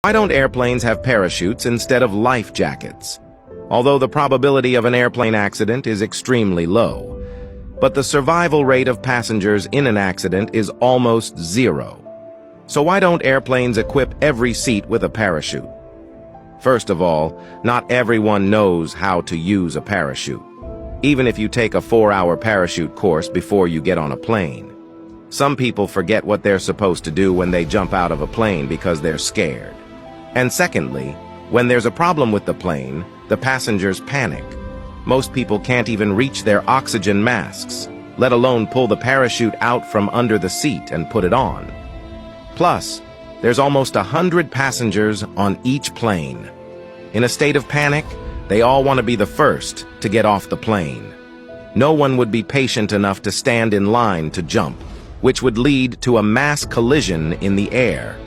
Why don't airplanes have parachutes instead of life jackets? Although the probability of an airplane accident is extremely low, but the survival rate of passengers in an accident is almost zero. So why don't airplanes equip every seat with a parachute? First of all, not everyone knows how to use a parachute, even if you take a 4-hour parachute course before you get on a plane. Some people forget what they're supposed to do when they jump out of a plane because they're scared. And secondly, when there's a problem with the plane, the passengers panic. Most people can't even reach their oxygen masks, let alone pull the parachute out from under the seat and put it on. Plus, there's almost 100 passengers on each plane. In a state of panic, they all want to be the first to get off the plane. No one would be patient enough to stand in line to jump, which would lead to a mass collision in the air.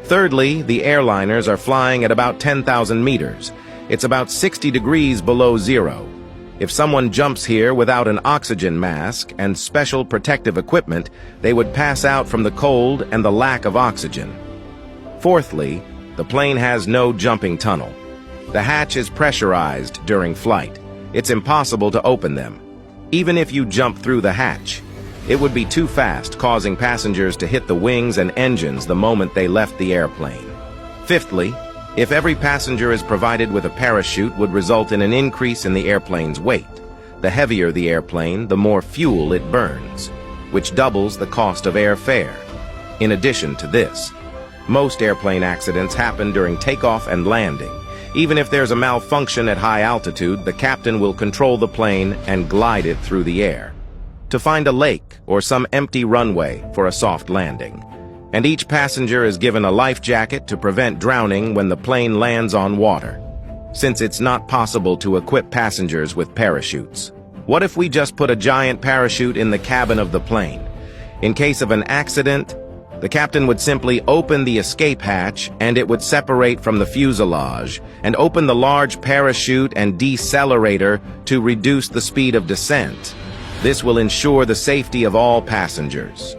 Thirdly, the airliners are flying at about 10,000 meters. It's about 60 degrees below zero. If someone jumps here without an oxygen mask and special protective equipment, they would pass out from the cold and the lack of oxygen. Fourthly, the plane has no jumping tunnel. The hatch is pressurized during flight. It's impossible to open them. Even if you jump through the hatch, it would be too fast, causing passengers to hit the wings and engines the moment they left the airplane. Fifthly, if every passenger is provided with a parachute would result in an increase in the airplane's weight. The heavier the airplane, the more fuel it burns, which doubles the cost of airfare. In addition to this, most airplane accidents happen during takeoff and landing. Even if there's a malfunction at high altitude, the captain will control the plane and glide it through the air to find a lake or some empty runway for a soft landing. And each passenger is given a life jacket to prevent drowning when the plane lands on water, since it's not possible to equip passengers with parachutes. What if we just put a giant parachute in the cabin of the plane? In case of an accident, the captain would simply open the escape hatch and it would separate from the fuselage and open the large parachute and decelerator to reduce the speed of descent. This will ensure the safety of all passengers.